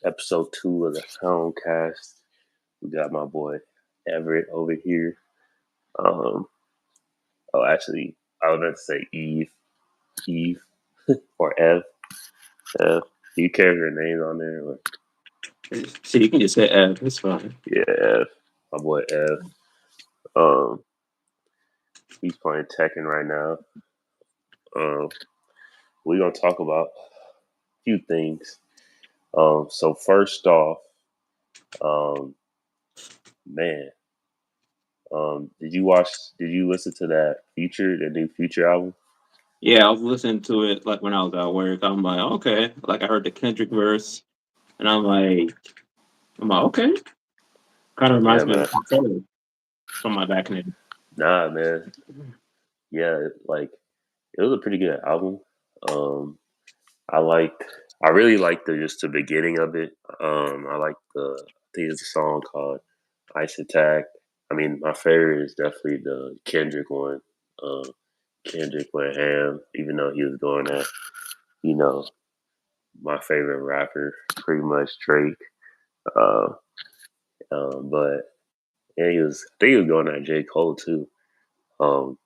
Episode 2 of the Houndcast. We got my boy Everett over here. Um, actually, I was meant to say Eve, or Ev. Ev. Do you care if your name's on there? Or, So you can just say Ev. It's fine. yeah, Ev. My boy Ev. Um, he's playing Tekken right now. Um, we're gonna talk about a few things. So first off, um, man, did you watch? Did you listen to the new Future album? Yeah, I was listening to it like when I was at work. I'm like, okay. Like I heard the Kendrick verse, and I'm like, okay. Kind of Yeah, reminds me of man. Control from my back in the day. Nah, man. Yeah, like it was a pretty good album. Um, I liked, I really liked the beginning of it. I like I think it's a song called Ice Attack. I mean, my favorite is definitely the Kendrick one. Um, Kendrick went ham, even though he was going at, you know, my favorite rapper, pretty much Drake. Uh, but yeah, I think he was going at J. Cole too. Um,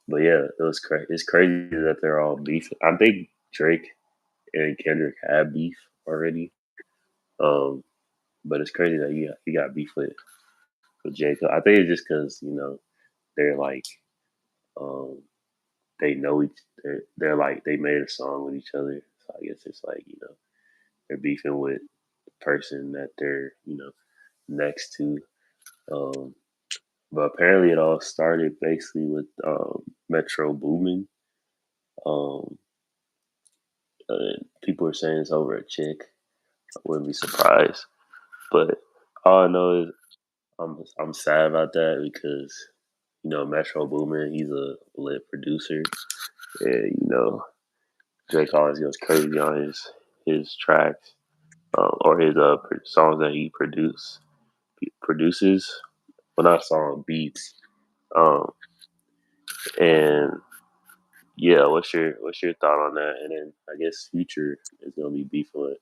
but yeah, it was crazy. It's crazy that they're all beefing. I think Drake and Kendrick had beef already. Um, but it's crazy that he got beef with Jacob. I think it's just because they're like um, they know they're like they made a song with each other. So I guess it's like they're beefing with the person that they're next to. Um, but apparently it all started basically with Metro Boomin. Um, People are saying it's over a chick. I wouldn't be surprised. But all I know is I'm sad about that because Metro Boomin, he's a lit producer, and Drake always goes crazy on his tracks, or his songs that he produces. Well, not song beats. Um, and yeah, what's your thought on that? And then I guess Future is gonna be beef with,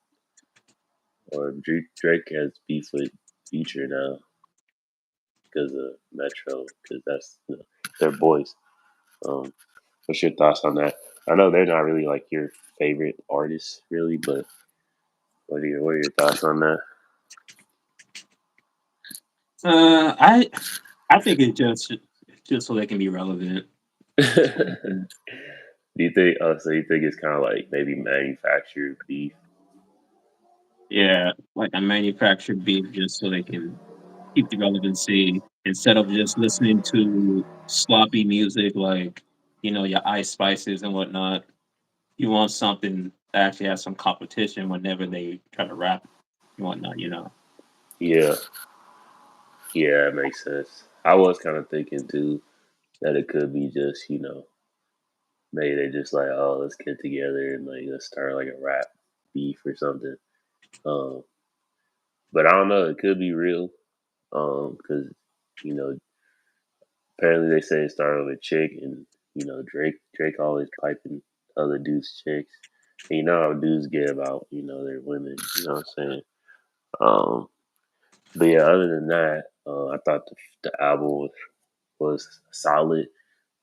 or Drake has beef with Future now because of Metro, because that's their boys. Um, what's your thoughts on that? I know they're not really like your favorite artists, really, but what are your thoughts on that? I think it's just so they can be relevant. Do you think? Oh, so you think it's kind of like maybe manufactured beef? Yeah, like a manufactured beat just so they can keep the relevancy instead of just listening to sloppy music like your Ice Spices and whatnot. You want something that actually has some competition whenever they try to rap and whatnot. Yeah, yeah, it makes sense. I was kind of thinking too that it could be just maybe they just like, oh, let's get together and like let's start like a rap beef or something. Um, but I don't know. It could be real. Because you know apparently they say it started with a chick, and Drake always piping other dudes' chicks. And you know how dudes get about their women. You know what I'm saying? Um, but yeah, other than that, I thought the album was solid.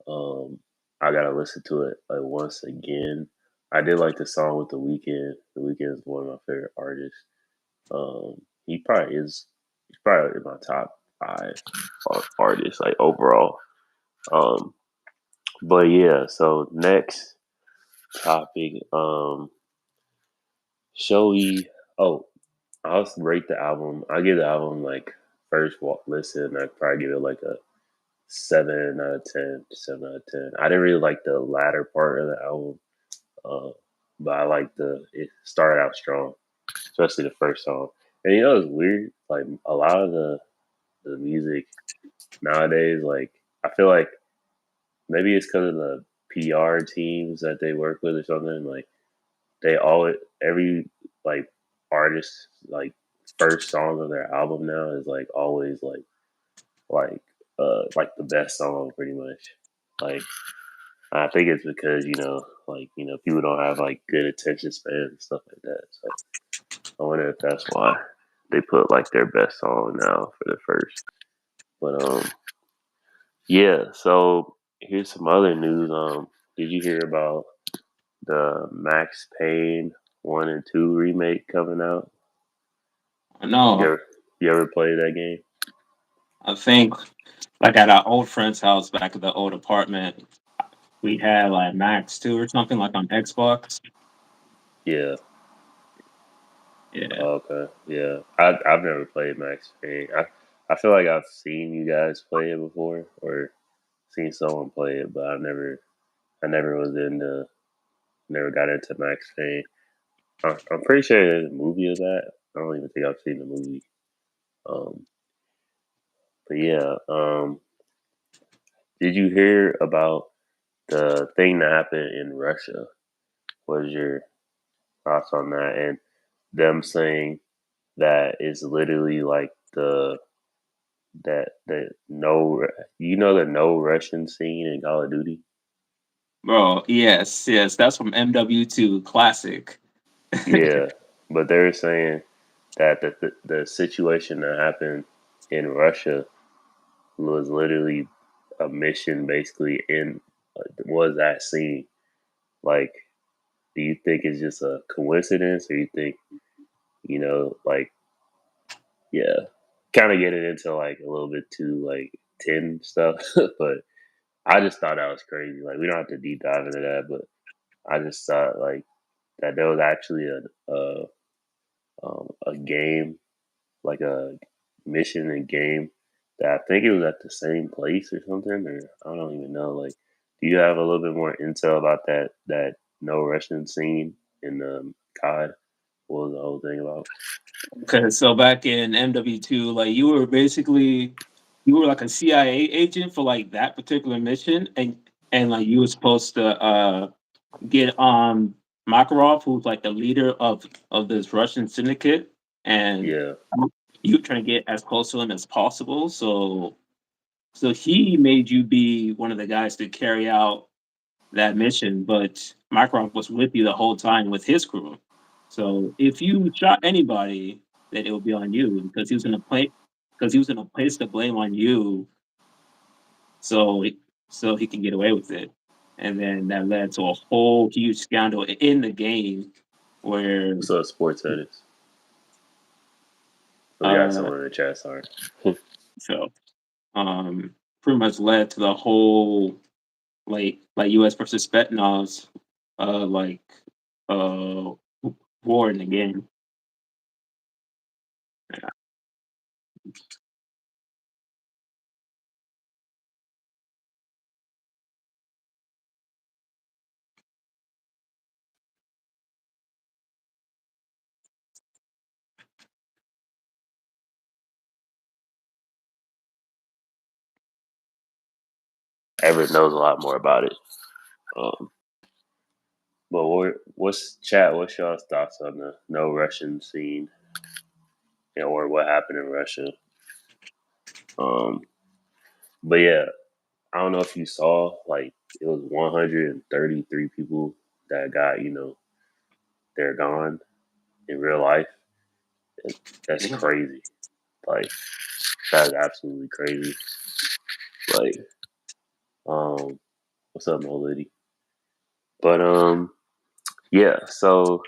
Um, I gotta listen to it like once again. I did like the song with the weekend. The weekend is one of my favorite artists. He probably is. He's probably in my top five artists like overall. Um, but yeah. So next topic. Shall we? Oh, I'll rate the album. I give the album like first walk listen. I'd probably give it like a 7 out of 10. 7 out of 10. I didn't really like the latter part of the album, uh, but I like it started out strong, especially the first song. And it's weird. Like a lot of the music nowadays, like I feel like maybe it's because of the PR teams that they work with or something. Like they always every like artist first song of their album now is like always like like the best song pretty much. Like I think it's because people don't have like good attention span and stuff like that. So I wonder if that's why they put like their best song now for the first. But yeah. So here's some other news. Did you hear about the Max Payne 1 and 2 remake coming out? You No, ever you ever played that game? I think like at our old friend's house back at the old apartment, we had like Max 2 or something like on Xbox. Yeah. Yeah. Okay. Yeah. I've never played Max Payne. I feel like I've seen you guys play it before or seen someone play it, but I never was into never got into Max Payne. I'm pretty sure there's a movie of that. I don't even think I've seen the movie. Um, but yeah, did you hear about the thing that happened in Russia? What is your thoughts on that? And them saying that it's literally like the no, the no Russian scene in Call of Duty. Bro, yes, yes, that's from MW2 classic. Yeah, but they're saying that the situation that happened in Russia was literally a mission, basically in was that scene. Like, do you think it's just a coincidence, or you think like yeah, kind of getting into like a little bit too like tin stuff, but I just thought that was crazy. Like we don't have to deep dive into that, but I just thought like that there was actually a game, like a mission and game that I think it was at the same place or something, or I don't even know. Like, do you have a little bit more intel about that no Russian scene in COD? What was the whole thing about? Okay, so back in MW2, like you were like a CIA agent for like that particular mission, and like you were supposed to get Makarov, who's like the leader of this Russian syndicate, and Yeah, you trying to get as close to him as possible. So he made you be one of the guys to carry out that mission, but Makarov was with you the whole time with his crew. So if you shot anybody, then it would be on you because he was gonna place the blame on you, so so he can get away with it. And then that led to a whole huge scandal in the game where what's up, sports edits? We got uh someone in the chat. Sorry. so um pretty much led to the whole like US versus Spetsnaz like uh war in the game. Everett knows a lot more about it. Um, but what's chat? What's y'all's thoughts on the no Russian scene, or what happened in Russia? Um, but yeah, I don't know if you saw, like, it was 133 people that got, they're gone in real life. That's crazy. Like, that's absolutely crazy. Like, um, what's up, old lady? But yeah. So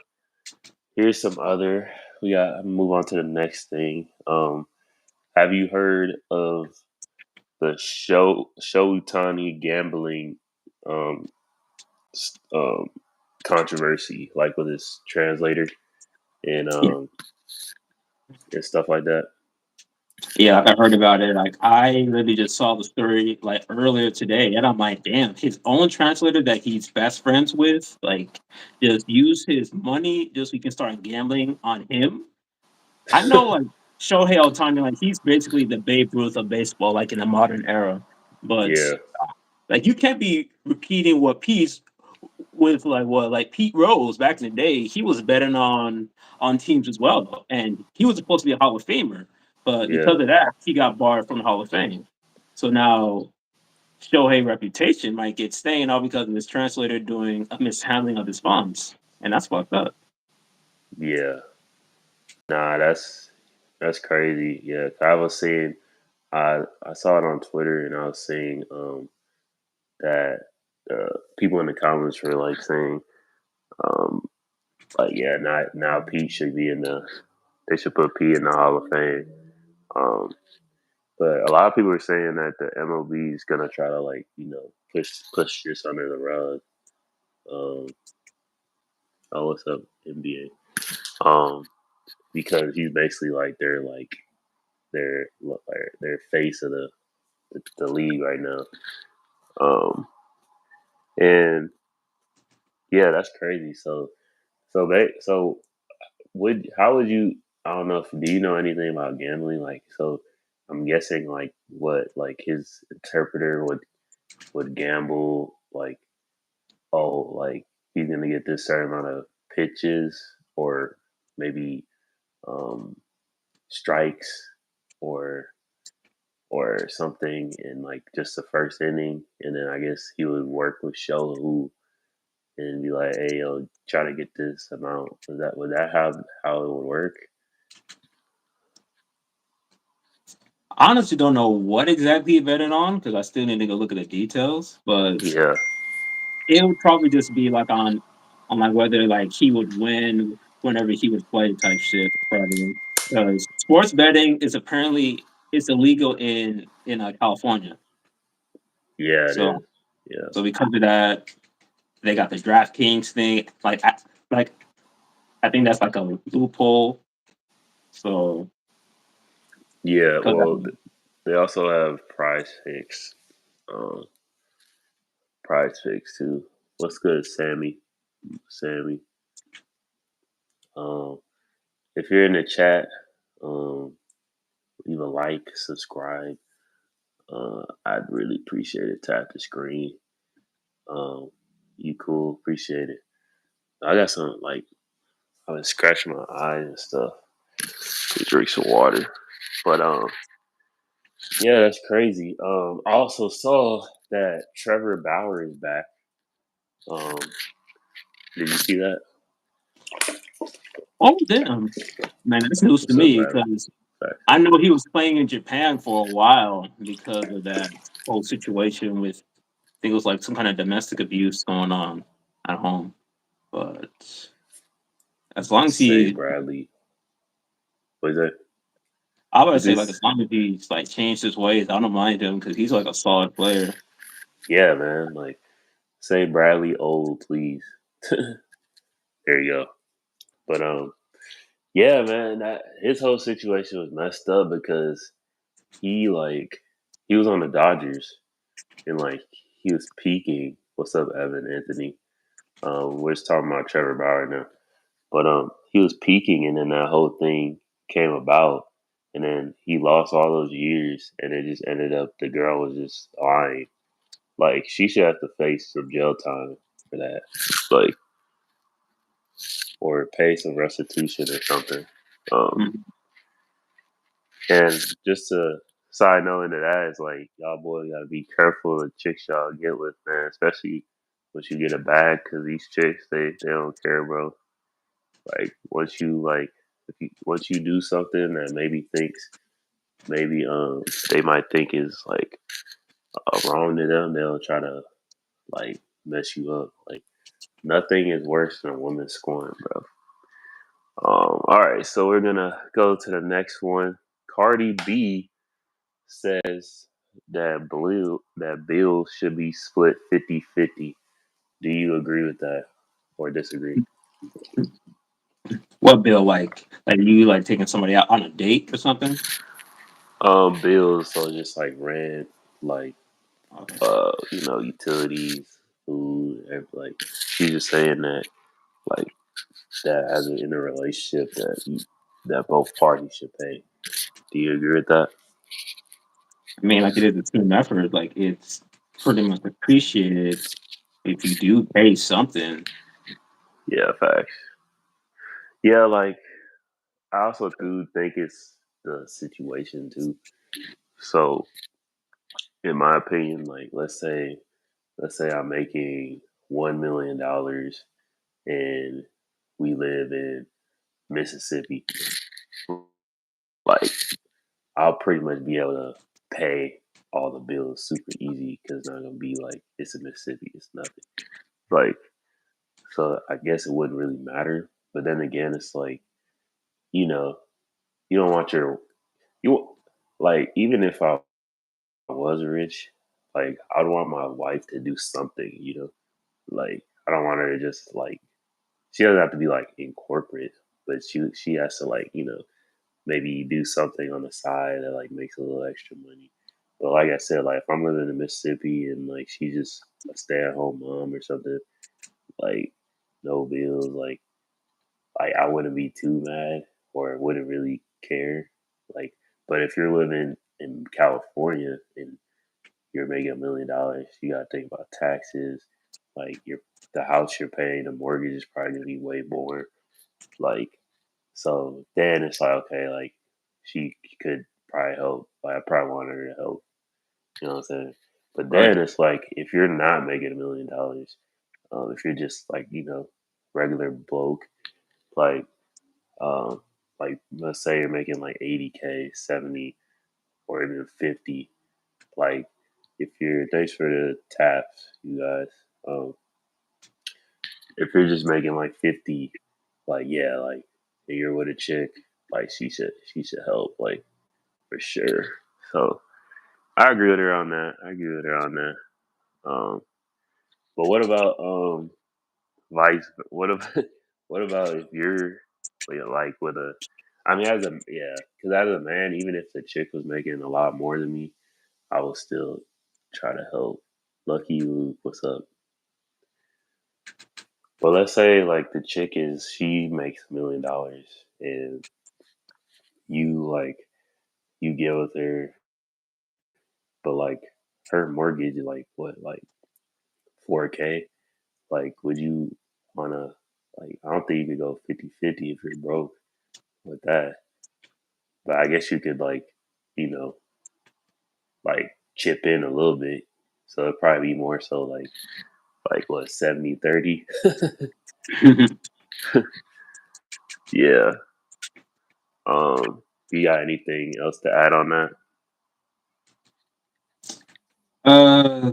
here's some other. We got move on to the next thing. Have you heard of the Showtani gambling um um controversy, like with his translator and and stuff like that? Yeah, like I heard about it. Like I literally just saw the story like earlier today, and I'm like, damn, his own translator that he's best friends with, like, just use his money just so he can start gambling on him. I know, like Shohei Ohtani, like he's basically the Babe Ruth of baseball, like in the modern era. But Yeah, like you can't be repeating what Pete with like Pete Rose back in the day. He was betting on teams as well, though, and he was supposed to be a Hall of Famer, but yeah, because of that, he got barred from the Hall of Fame. So now Shohei reputation might get stained all because of his translator doing a mishandling of his funds, and that's fucked up. yeah. Nah, that's crazy. Yeah, 'cause I was seeing, I saw it on Twitter, and I was seeing that people in the comments were like saying um like yeah, not now Pete should be in the they should put Pete in the Hall of Fame. Um, but a lot of people are saying that the MLB is gonna try to like push this under the rug. Um, oh, what's up, NBA? Because he's basically their face of the league right now. Um, and yeah, that's crazy. So would how would you? I don't know if do you know anything about gambling? Like, so I'm guessing like what like his interpreter would gamble like, oh, like he's gonna get this certain amount of pitches or maybe um strikes or something in like just the first inning, and then I guess he would work with Show who and be like, hey yo, try to get this amount. Would that how it would work? I honestly don't know what exactly he betted on because I still need to go look at the details. But Yeah, it would probably just be like on like whether like he would win whenever he would play type shit. Probably because sports betting is apparently it's illegal in California. yeah, it So is. Yeah, so because of that, they got the DraftKings thing. Like I think that's like a loophole. So yeah. because Well, they also have um, Prize Picks too. What's good, Sammy? Sammy. Um, if you're in the chat, um, leave a like, subscribe. I'd really appreciate it. Tap the screen. Um, you cool? Appreciate it. I got some like I've been scratching my eyes and stuff. To drink some water, but yeah, that's crazy. I also saw that Trevor Bauer is back. Um, did you see that? oh damn, man, that's news to What's up, me Bradley? because Back. I know he was playing in Japan for a while because of that whole situation with I think it was like some kind of domestic abuse going on at home. But as long as Say he, Bradley. What is that? I would say like as This, long as he's like changed his ways, I don't mind him because he's like a solid player. yeah, man. Like, say Bradley old, please. There you go. But yeah, man. That his whole situation was messed up because he like he was on the Dodgers and like he was peaking. What's up, Evan Anthony? We're just talking about Trevor Bauer now. But he was peaking, and then that whole thing came about, and then he lost all those years, and it just ended up the girl was just lying. Like she should have to face some jail time for that, like or pay some restitution or something. Um, Mhm. and just a side note into that is like y'all boys gotta be careful of chicks y'all get with, man, especially once you get a bag, because these chicks they don't care, bro. Like once you do something that maybe they might think is like wrong to them, they'll try to like mess you up. Like nothing is worse than a woman scorn, bro. All right, so we're gonna go to the next one. Cardi B says that bills should be split 50-50. Do you agree with that or disagree? What bill like you like taking somebody out on a date or something? Bills, so just like rent, like Okay. utilities, food, like she's just saying that like that as in a relationship that both parties should pay. Do you agree with that? I mean, like it is a team effort. Like it's pretty much appreciated if you do pay something. Yeah, facts. Yeah, like I also do think it's the situation too. So in my opinion, like let's say I'm making $1 million and we live in Mississippi. like I'll pretty much be able to pay all the bills super easy because it's not gonna be like it's in Mississippi, it's nothing. Like so, I guess it wouldn't really matter. But then again, it's like you know you don't want your you like even if I was rich, like I'd want my wife to do something. Like I don't want her to just like she doesn't have to be like in corporate, but she has to like maybe do something on the side that like makes a little extra money. But like I said, like if I'm living in Mississippi and like she's just a stay at home mom or something, like no bills, like I wouldn't be too mad or wouldn't really care. Like, but if you're living in California and you're making $1 million, you gotta think about taxes. Like the house you're paying, the mortgage is probably gonna be way more. Like, so then it's like, okay, like she could probably help. Like, I probably want her to help. You know what I'm saying? But Right. then it's like, if you're not making $1 million, if you're just like, regular bloke, like, um, like let's say you're making like 80K, 70, or even 50. Like, if you're, thanks for the taps, you guys. If you're just making like 50, like, yeah, like, and you're with a chick, like, she should help, like, for sure. So I agree with her on that. I agree with her on that. Um, but what about vice? What about what about if you're like with a? I mean, because as a man, even if the chick was making a lot more than me, I will still try to help. Lucky Luke, what's up? But let's say like the chick is she makes $1 million and you get with her, but like her mortgage is like what, like 4K. Like, would you wanna like? I don't think you could go 50-50 if you're broke with that. But I guess you could you know, like chip in a little bit. So it'd probably be more so like what 70-30. Yeah. You got anything else to add on that? uh,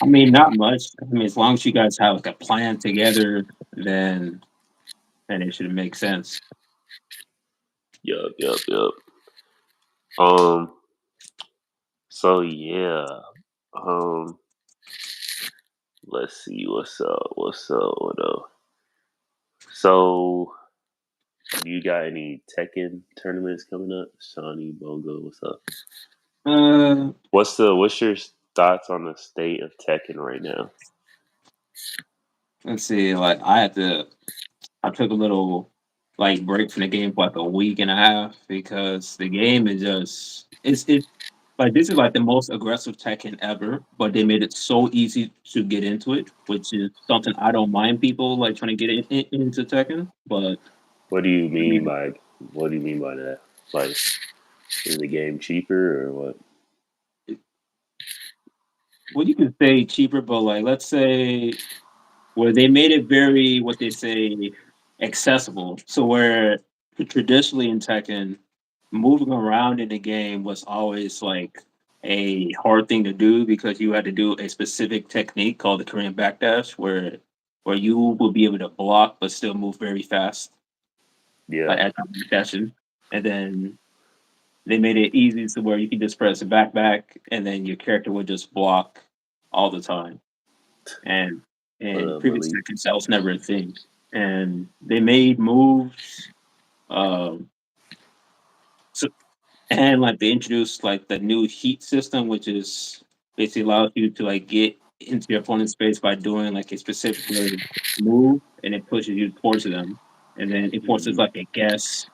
I mean, not much. I mean, as long as you guys have like a plan together, then it should make sense. Yup, yup, yup. Um. So yeah. Um. Let's see what's up. What's up? What up? So, do you got any Tekken tournaments coming up? Shawnee, Bogo, what's up? Uh, What's your thoughts on the state of Tekken right now? let's see. Like, I took a little like break from the game for like a week and a half because the game is just it's like this is like the most aggressive Tekken ever, but they made it so easy to get into it, which is something I don't mind people like trying to get into Tekken. But What do you I mean mean, by what do you mean by that? Like, is the game cheaper or what? well, you can say cheaper, but like let's say where they made it very what they say accessible. So where traditionally in Tekken, moving around in the game was always like a hard thing to do because you had to do a specific technique called the Korean backdash, where you will be able to block but still move very fast, Yeah. like as you're dashing. And then they made it easy to where you can just press the back, and then your character would just block all the time. And What in up, previous Malik? seconds, that was never a thing. And they made moves. Um, so, and like they introduced like the new heat system, which is basically allows you to like get into your opponent's space by doing like a specific move, and it pushes you towards them, and then it forces Hmm. like a guess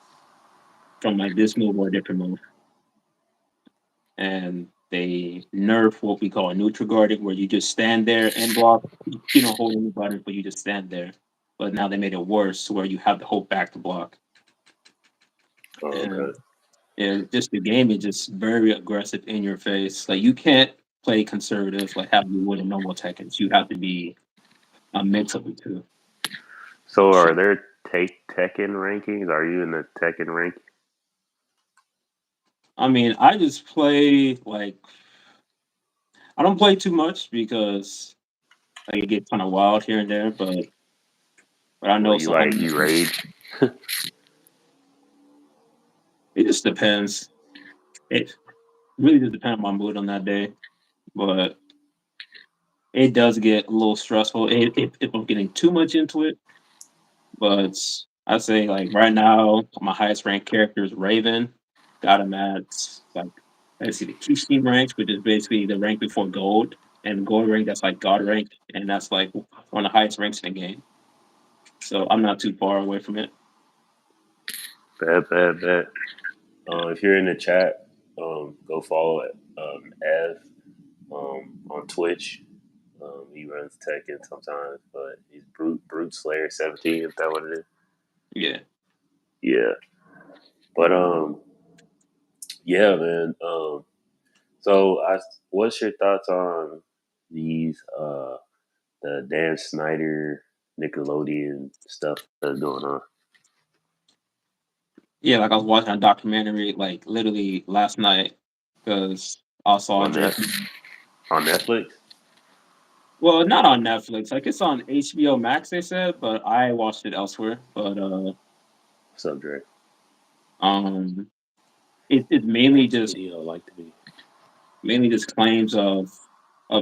from like this move or a different move. And they nerf what we call a neutral guarding, where you just stand there and block. You don't hold any buttons, but you just stand there. But now they made it worse, where you have to hold back to block. Oh, And okay. just the game is just very aggressive in your face. Like you can't play conservative like how you would in normal Tekkens. You have to be a mix of the two. So, Shit. are there Tekken rankings? Are you in the Tekken rank? I mean, I just play like I don't play too much because like it gets kind of wild here and there, but I Well, know you some. I like know you raid? it just depends. It really just depends on my mood on that day, but it does get a little stressful if I'm getting too much into it. But I say like right now, my highest ranked character is Raven. Got him at like let's see the key scheme ranks, which is basically the rank before gold, and gold rank that's like god rank, and that's like one of the highest ranks in the game. So I'm not too far away from it. Bet. If you're in the chat, go follow Ev on Twitch. He runs Tekken sometimes, but he's Brute Slayer 17. If that what it is. Yeah. Yeah, but yeah, man. So what's your thoughts on these the Dan Snyder Nickelodeon stuff that's going on Yeah, like I was watching a documentary like literally last night because I saw on Drake. that on Netflix? Well, not on Netflix. Like it's on HBO Max, they said, but I watched it elsewhere. But What's up, Dre? um, it's mainly Next just video like to be. claims of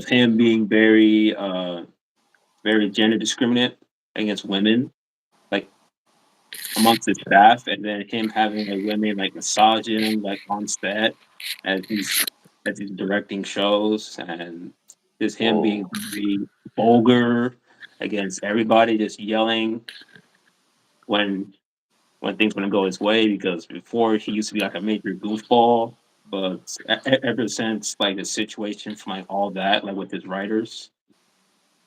him being very gender discriminate against women, like amongst his staff, and then him having like women like massage him like on set as he's directing shows, and just him Whoa, being very vulgar against everybody, just yelling when things wouldn't go his way. Because before he used to be like a major goofball, but ever since like the situation from like all that, like with his writers,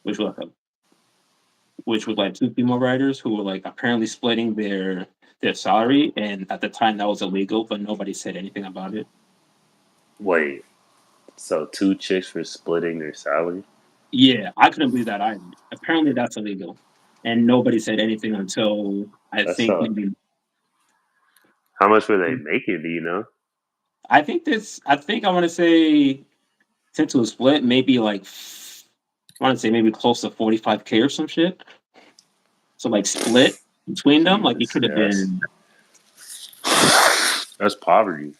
which was like two female writers who were like apparently splitting their salary, and at the time that was illegal, but nobody said anything about it. wait. So two chicks were splitting their salary? Yeah, I couldn't believe that either. Apparently that's illegal, and nobody said anything until I That's think maybe how much were they making? Do you know? I think I want to say since it was split, maybe like I want to say maybe close to 45K or some shit. So like split between them, like it Jesus, could have yeah, been that's poverty.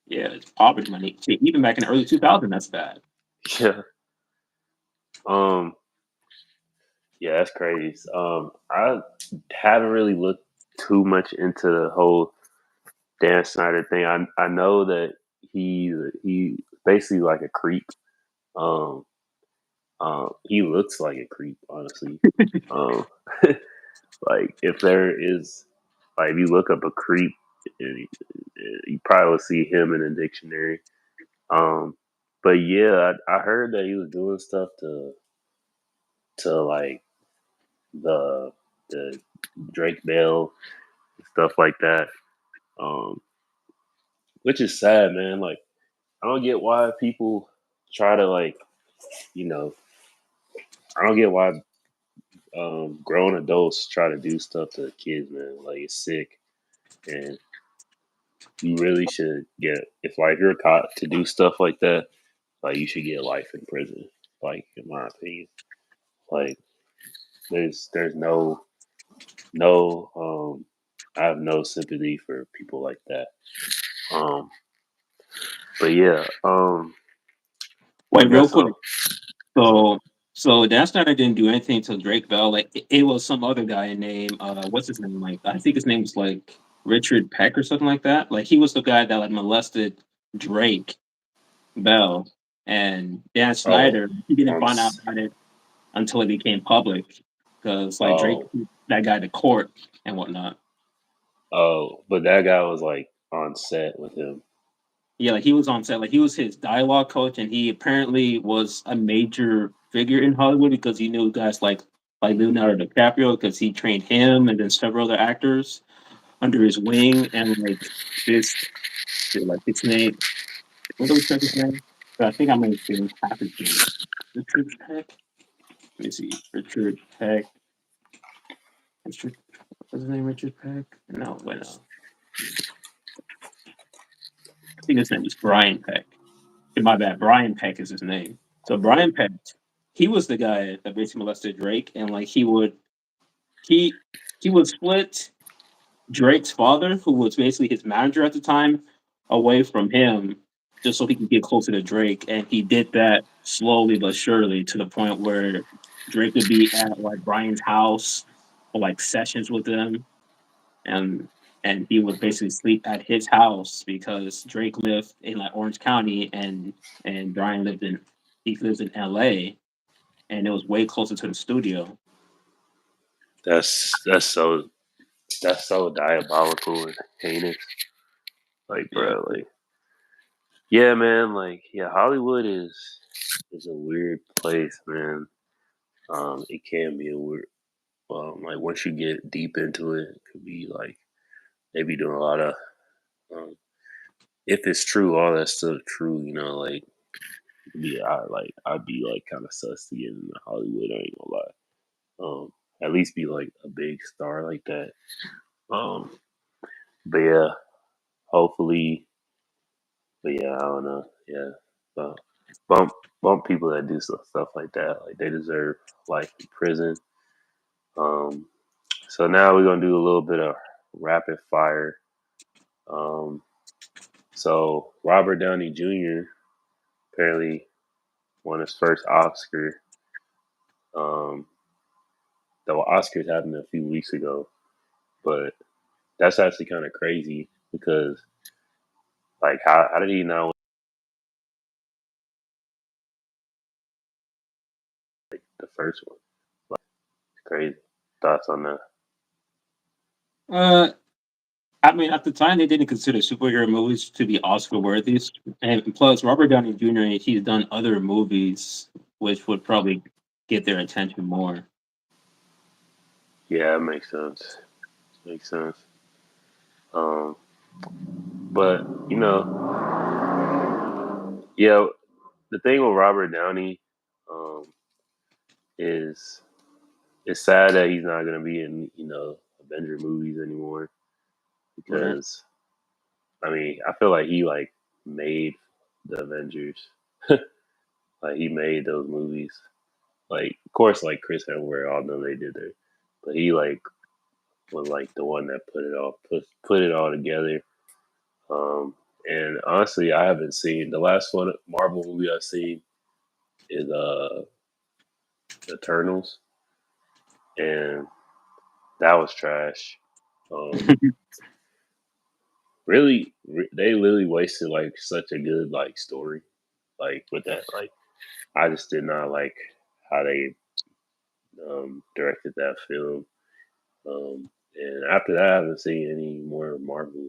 yeah, it's poverty money. Shit, even back in the early 2000s, that's bad. Yeah. Um. Yeah, that's crazy. I haven't really looked too much into the whole Dan Snyder thing. I know that he basically like a creep. Um. He looks like a creep, honestly. Um. Like if there is, like if you look up a creep, you probably will see him in a dictionary. Um. But yeah, I heard that he was doing stuff to like the the Drake Bell stuff like that. Um, which is sad, man. Like I don't get why people try to like, you know, I don't get why grown adults try to do stuff to kids, man. Like it's sick, and you really should get if you're caught to do stuff like that, like you should get life in prison. Like in my opinion, like there's no I have no sympathy for people like that. Um, but yeah, I Wait, real guess quick. so. What's up? So Dan Snyder didn't do anything to Drake Bell. Like it was some other guy named what's his name? Like I think his name was like Richard Peck or something like that. Like he was the guy that like molested Drake Bell, and Dan Oh, Snyder he didn't on find out about it until it became public because like Drake oh took that guy to court and whatnot. oh, but that guy was like on set with him. Yeah, like he was on set, like he was his dialogue coach, and he apparently was a major figure in Hollywood because he knew guys like Leonardo DiCaprio because he trained him and then several other actors under his wing, and like this, like his name, what do we check his name? I think I might be half his name. Richard Peck. Let me see, Richard Peck. Richard, what's his name? Richard Peck? No, wait, no. think his name is Brian Peck. My bad, Brian Peck is his name. So Brian Peck, he was the guy that basically molested Drake, and like he he would split Drake's father, who was basically his manager at the time, away from him just so he could get closer to Drake. And he did that slowly but surely to the point where Drake would be at like Brian's house for like sessions with them, and he would basically sleep at his house because Drake lived in like Orange County and Brian lived in he lives in LA, and it was way closer to the studio. That's that's so diabolical and heinous. Like, Yeah. bro, like, yeah, man, like, yeah, Hollywood is a weird place, man. It can be a weird. Like once you get deep into it, it could be like they be doing a lot of. Um, if it's true, all that's still true, you know. Like, it could be, I'd be like kind of sus to get into Hollywood. I ain't gonna lie. At least be like a big star like that. Um, but yeah, hopefully. But yeah, I don't know. Yeah, but bump people that do stuff like that. Like they deserve life in prison. Um, so now we're gonna do a little bit of rapid fire. Um, so Robert Downey Jr. apparently won his first Oscar. Um, the Oscars happened a few weeks ago, but that's actually kind of crazy because like how did he not win the first one? Like, crazy. Thoughts on that? Uh, I mean, at the time, they didn't consider superhero movies to be Oscar worthy, and plus, Robert Downey Jr. He's done other movies which would probably get their attention more. Yeah, it makes sense. Makes sense. Um, but you know, yeah, the thing with Robert Downey um, is it's sad that he's not going to be in Avenger movies anymore Right? because I mean I feel like he like made the Avengers, like he made those movies. Like of course like Chris Hemsworth, all know they did their, but he like was like the one that put it all together. Um, and honestly, I haven't seen the last one Marvel movie I've seen is Eternals, and that was trash. Um, they literally wasted like such a good like story, like with that. Like I just did not like how they directed that film. And after that, I haven't seen any more Marvel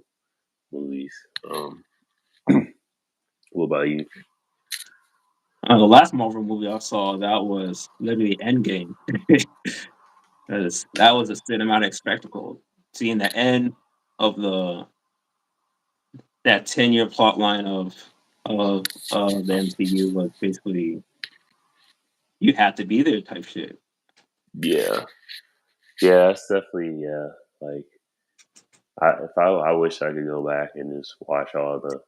movies. What about you? The last Marvel movie I saw that was literally Endgame. That was a cinematic spectacle. Seeing the end of the that 10-year plot line of the MCU was basically you had to be there type shit. Yeah, yeah, that's definitely yeah. Like I wish I could go back and just watch all the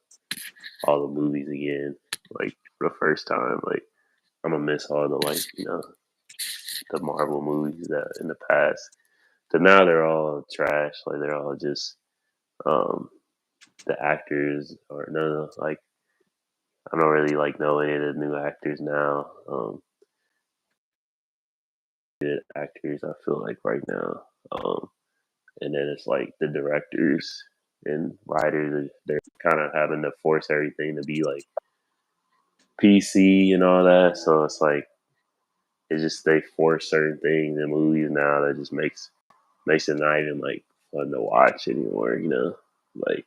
movies again, like for the first time. Like I'm gonna miss all the like the Marvel movies that in the past. So now they're all trash. Like they're all just um the actors or no like I don't really like know any of the new actors now. Good actors I feel like right now. And then it's like the directors and writers they're kind of having to force everything to be like PC and all that. So it's like it's just they force certain things in movies now that just makes it not even like fun to watch anymore. Like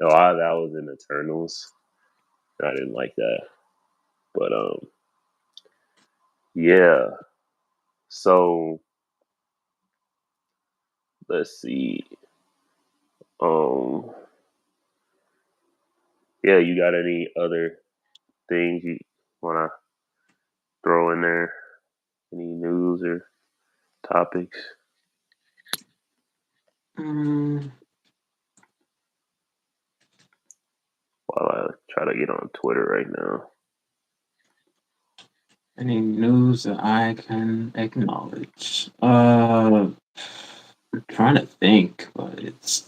a lot of that was in Eternals. I didn't like that, but yeah. So let's see. Um, yeah, you got any other things you want to throw in there? Any news or topics? Mm, while I try to get on Twitter right now. Any news that I can acknowledge? I'm trying to think, but it's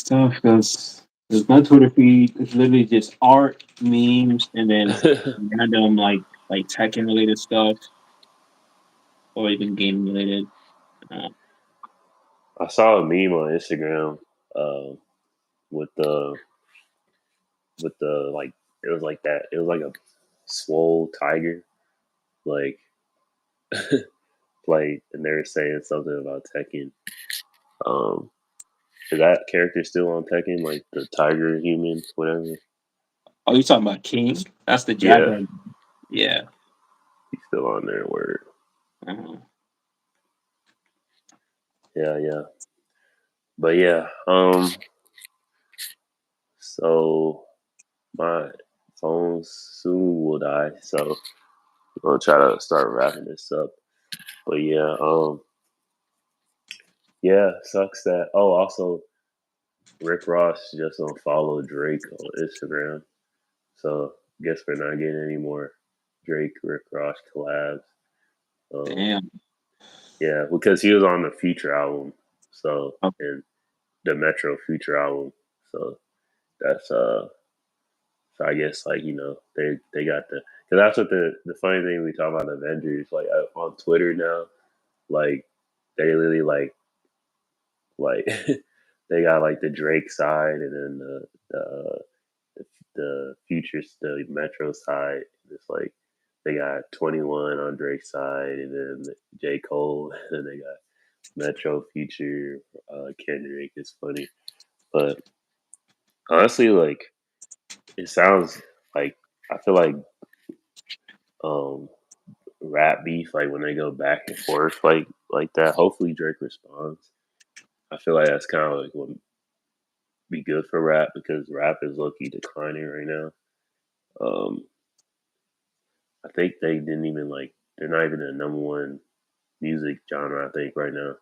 tough because there's my Twitter feed. It's literally just art, memes, and then random like tech and related stuff, or even game related. Uh, I saw a meme on Instagram uh, with the like it was like that. It was like a swole tiger, like like, and they were saying something about Tekken. Um, is that character still on Tekken? Like the tiger human, whatever. oh, you talking about King? That's the Yeah, Jaguar. Yeah. he's still on there. Word. Uh-huh. Yeah, yeah. But yeah. So my phone soon will die, so we're gonna try to start wrapping this up. But yeah, yeah, sucks that. Oh, also Rick Ross just unfollowed Drake on Instagram, so guess we're not getting any more Drake Rick Ross collabs. Um, Damn. yeah, because he was on the Future album, so Oh, and the Metro Future album, so that's so I guess like they got the because that's what the funny thing we talk about Avengers like on Twitter now like they really like they got like the Drake side and then the Futures the Metro side. It's like they got 21 on Drake's side and then J Cole and then they got Metro Future Kendrick. It's funny, but honestly, like it sounds like I feel um rap beef, like when they go back and forth like that. Hopefully Drake responds. I feel like that's kind of like what be good for rap because rap is low key declining right now. Um, I think they didn't even like they're not even the number one music genre. I think right now.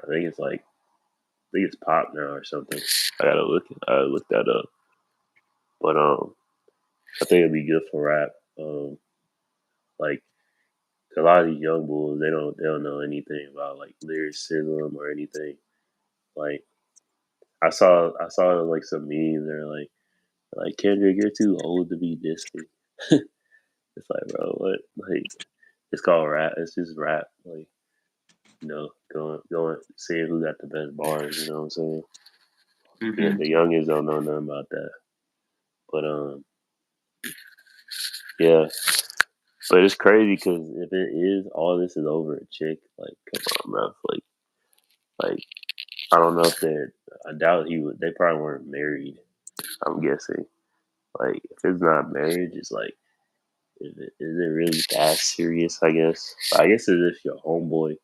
I think it's like I think it's pop now or something. I gotta look that up. But I think it'd be good for rap. Like a lot of these young bulls, they don't know anything about like lyricism or anything. Like I saw like some memes. They're like Kendrick, you're too old to be dissing. It's like, bro, what? Like, it's called rap. It's just rap. Like, going, seeing who got the best bars. You know what I'm saying? Yeah, hmm the youngins don't know nothing about that. But yeah. But it's crazy because if it is all this is over a chick, like, come on, bro. Like, I don't know if they're. I doubt he would. They probably weren't married. I'm guessing. Like, if it's not marriage, it's like, is it really that serious? I guess. I guess it's if your homeboy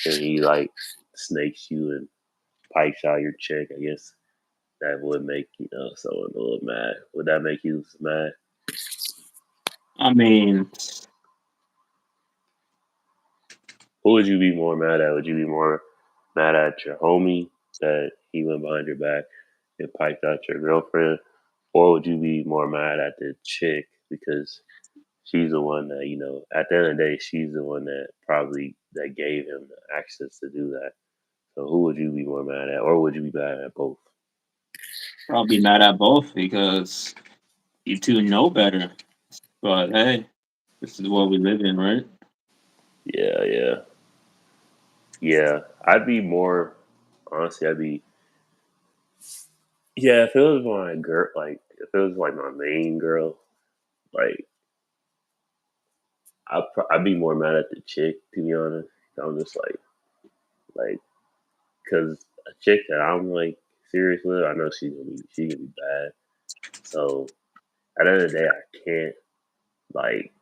and he like snakes you and pipes out your check. I guess that would make someone a little mad. Would that make you mad? I mean, Who would you be more mad at? Would you be more mad at your homie that he went behind your back and piped out your girlfriend, or would you be more mad at the chick because she's the one that at the end of the day she's the one that probably that gave him the access to do that. So who would you be more mad at, or would you be mad at both? I'll be mad at both because you two know better. But hey, this is what we live in, right? Yeah, yeah, yeah. I'd be more honestly. I'd be yeah. If it was my girl, like if it was like my main girl, like I'd be more mad at the chick to be honest. I'm just like because a chick that I'm like serious with, I know she gonna be bad. So at the end of the day, like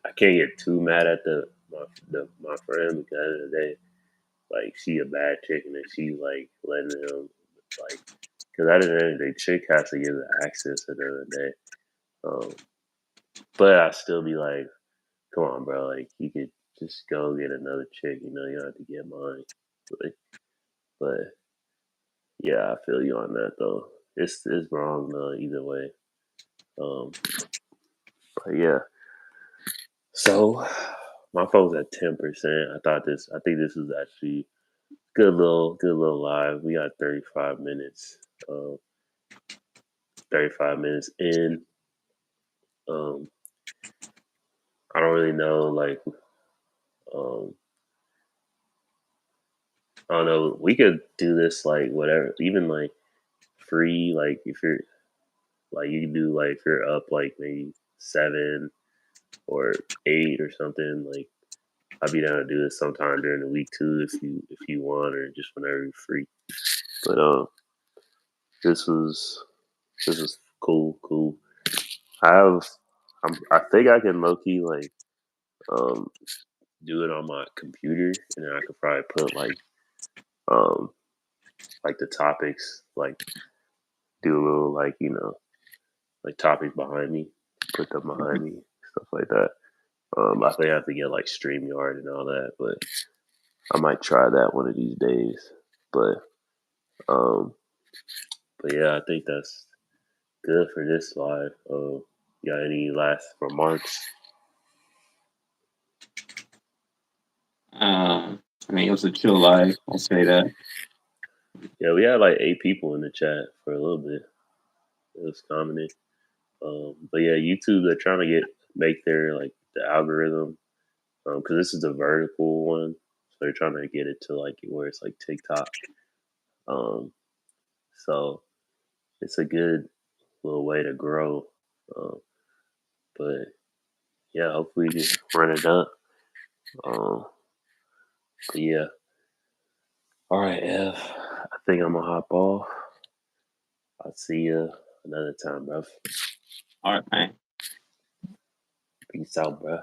I can't get too mad at my friend because at the end of the day, like she a bad chick and then she like letting him like because at the end of the day, chick has to give the access at the end of the day. Um, but I still be like, come on, bro, like you could just go get another chick. You don't have to get mine. But yeah, I feel you on that though. it's wrong either way. Um, but yeah. So my phone's at 10%. I think this is actually good little live. We got 35 minutes. 35 minutes in. Um, I don't really know. Um, I don't know. We could do this like whatever, even like free. Like if you're like you can do like if you're up like maybe 7 or 8 or something. Like I'd be down to do this sometime during the week too if you want or just whenever you're free. But this was this was cool. I have I think I can low key like um do it on my computer and then I could probably put um like the topics like do a little like like topics behind me, put them behind me, stuff like that. I think I have to get like StreamYard and all that, but I might try that one of these days. But um but yeah, I think that's good for this live. You got any last remarks? I mean, it was a chill life. I'll say that. Yeah, we had like 8 people in the chat for a little bit. It was commenting. But yeah, YouTube they're trying to make their like the algorithm because this is the vertical one, so they're trying to get it to like where it's like TikTok. Um, so it's a good little way to grow. Um, but yeah, hopefully we can run it up. Um, but yeah, all right, Ev. I think I'm gonna hop off. I'll see you another time, bro. All right, man. Peace out, bro.